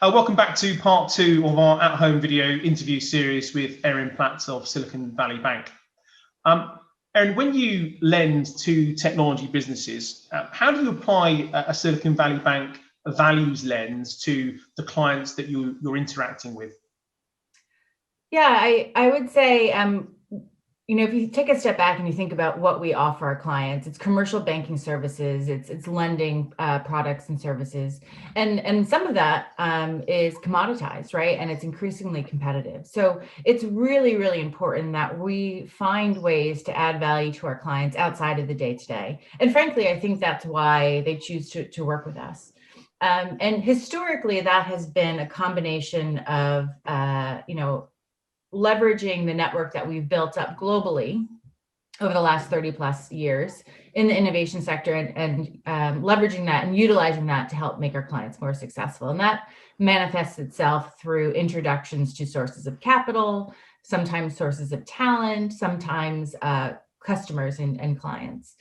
Welcome back to part two of our at-home video interview series with Erin Platts of Silicon Valley Bank. Erin, when you lend to technology businesses, how do you apply a Silicon Valley Bank values lens to the clients that you're interacting with? Yeah, I would say, if you take a step back and you think about what we offer our clients, it's commercial banking services, it's lending products and services, and some of that is commoditized, right? And it's increasingly competitive. So it's really, really important that we find ways to add value to our clients outside of the day-to-day. And frankly, I think that's why they choose to work with us. And historically, that has been a combination of, leveraging the network that we've built up globally over the last 30 plus years in the innovation sector and leveraging that and utilizing that to help make our clients more successful. And that manifests itself through introductions to sources of capital, sometimes sources of talent, sometimes customers and clients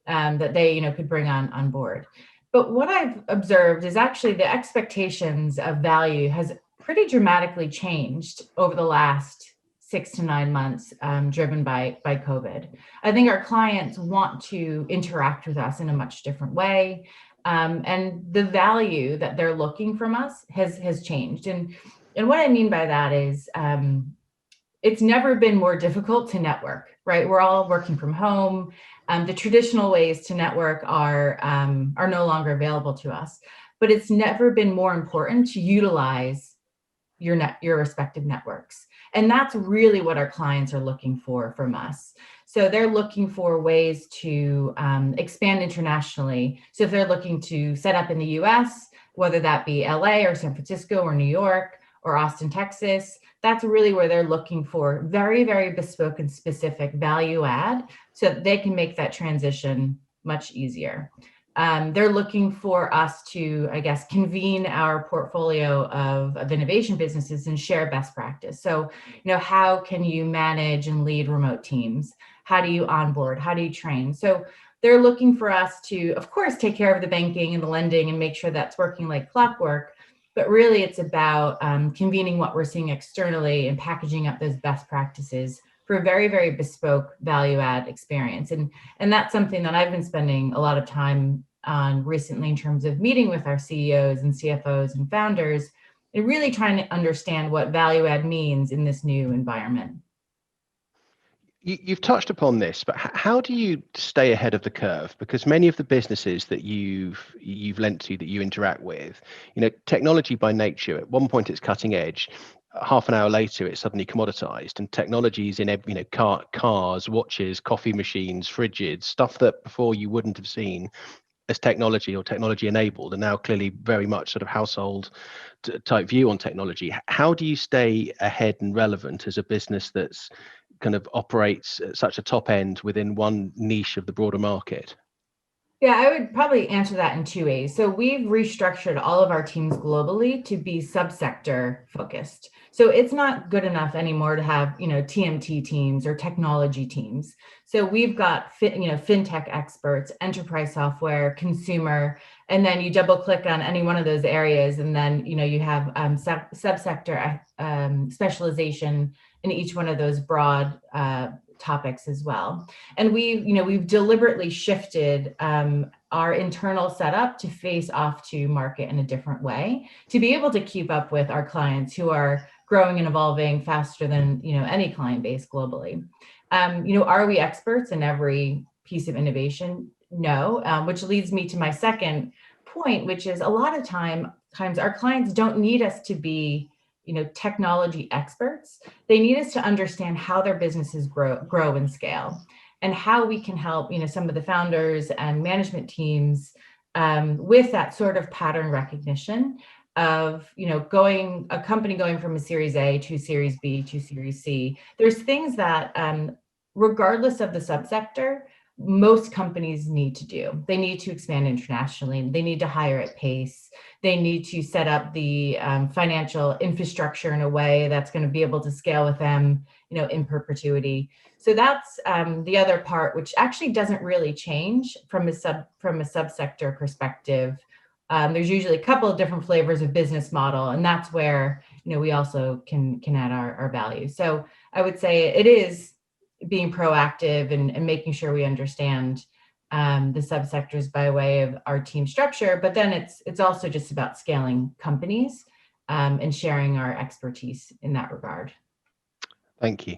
that they could bring on board. But what I've observed is actually the expectations of value has pretty dramatically changed over the last 6 to 9 months, driven by COVID. I think our clients want to interact with us in a much different way. And the value that they're looking from us has changed. And what I mean by that is it's never been more difficult to network, right? We're all working from home. The traditional ways to network are no longer available to us, but it's never been more important to utilize your respective networks. And that's really what our clients are looking for from us. So they're looking for ways to expand internationally. So if they're looking to set up in the US, whether that be LA or San Francisco or New York or Austin, Texas, that's really where they're looking for very, very bespoke and specific value add so that they can make that transition much easier. They're looking for us to, I guess, convene our portfolio of innovation businesses and share best practice. So, how can you manage and lead remote teams? How do you onboard? How do you train? So they're looking for us to, of course, take care of the banking and the lending and make sure that's working like clockwork. But really, it's about convening what we're seeing externally and packaging up those best practices for a very, very bespoke value add experience. And that's something that I've been spending a lot of time on recently in terms of meeting with our CEOs and CFOs and founders and really trying to understand what value add means in this new environment. You've touched upon this, but how do you stay ahead of the curve? Because many of the businesses that you've lent to, that you interact with, technology by nature, at one point it's cutting edge. Half an hour later, it's suddenly commoditized, and technologies in cars, watches, coffee machines, fridges, stuff that before you wouldn't have seen as technology or technology enabled, and now clearly very much sort of household type view on technology. How do you stay ahead and relevant as a business that's kind of operates at such a top end within one niche of the broader market? Yeah, I would probably answer that in 2 ways. So we've restructured all of our teams globally to be subsector focused. So it's not good enough anymore to have, TMT teams or technology teams. So we've got, fintech experts, enterprise software, consumer, and then you double click on any one of those areas. And then, you have subsector specialization in each one of those broad topics as well. And we've deliberately shifted our internal setup to face off to market in a different way to be able to keep up with our clients who are growing and evolving faster than any client base globally. Are we experts in every piece of innovation? No, which leads me to my second point, which is a lot of times our clients don't need us to be technology experts. They need us to understand how their businesses grow and scale, and how we can help, some of the founders and management teams with that sort of pattern recognition of, a company going from a Series A to Series B to Series C. There's things that, regardless of the subsector, most companies need to do. They need to expand internationally. They need to hire at pace. They need to set up the financial infrastructure in a way that's going to be able to scale with them, in perpetuity. So that's the other part, which actually doesn't really change from a subsector perspective there's usually a couple of different flavors of business model, and that's where, we also can add our value. So I would say it is being proactive and making sure we understand the subsectors by way of our team structure, but then it's also just about scaling companies and sharing our expertise in that regard. Thank you.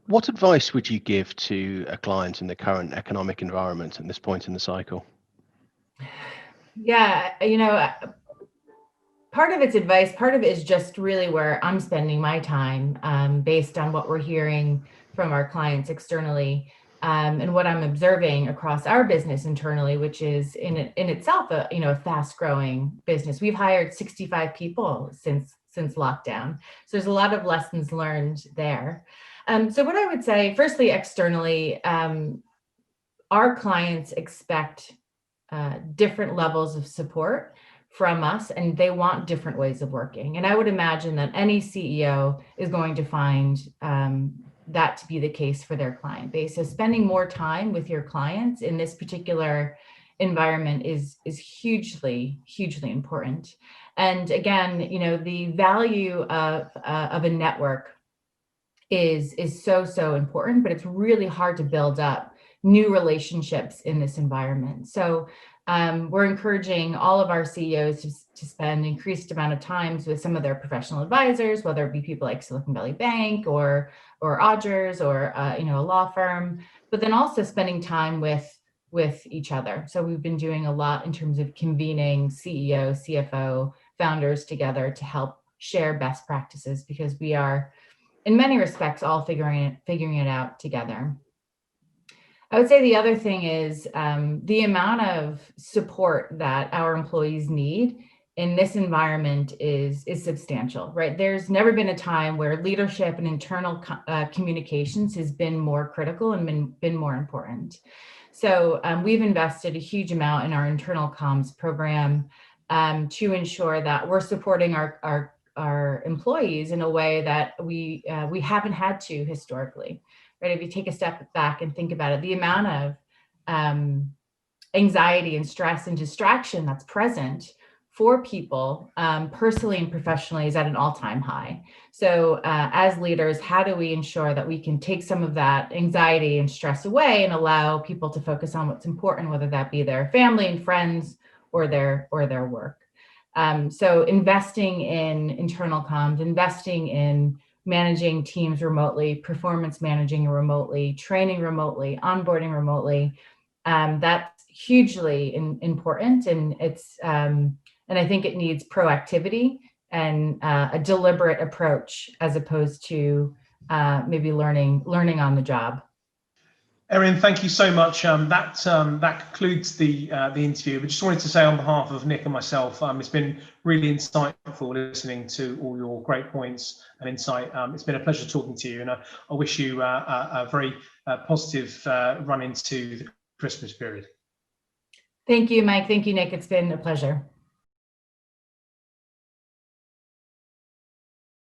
What advice would you give to a client in the current economic environment at this point in the cycle? Yeah, part of it's advice, part of it is just really where I'm spending my time based on what we're hearing from our clients externally and what I'm observing across our business internally, which is in itself a fast growing business. We've hired 65 people since lockdown. So there's a lot of lessons learned there. So what I would say, firstly, externally, our clients expect different levels of support from us, and they want different ways of working. And I would imagine that any CEO is going to find that to be the case for their client base. So spending more time with your clients in this particular environment is hugely, hugely important. And again, the value of a network is so important, but it's really hard to build up new relationships in this environment. So we're encouraging all of our CEOs to spend increased amount of times with some of their professional advisors, whether it be people like Silicon Valley Bank or Odgers or a law firm, but then also spending time with each other. So we've been doing a lot in terms of convening CEO, CFO, founders together to help share best practices, because we are, in many respects, all figuring it out together. I would say the other thing is the amount of support that our employees need in this environment is substantial, right? There's never been a time where leadership and internal communications has been more critical and been more important. So we've invested a huge amount in our internal comms program to ensure that we're supporting our employees in a way that we haven't had to historically. Right? If you take a step back and think about it, the amount of anxiety and stress and distraction that's present for people personally and professionally is at an all-time high. So as leaders, how do we ensure that we can take some of that anxiety and stress away and allow people to focus on what's important, whether that be their family and friends or their work? So investing in internal comms, investing in managing teams remotely, performance managing remotely, training remotely, onboarding remotely, that's hugely important. And it's and I think it needs proactivity and a deliberate approach as opposed to maybe learning on the job. Erin, thank you so much. That concludes the interview. But just wanted to say on behalf of Nick and myself, it's been really insightful listening to all your great points and insight. It's been a pleasure talking to you, and I wish you a very positive run into the Christmas period. Thank you, Mike. Thank you, Nick. It's been a pleasure.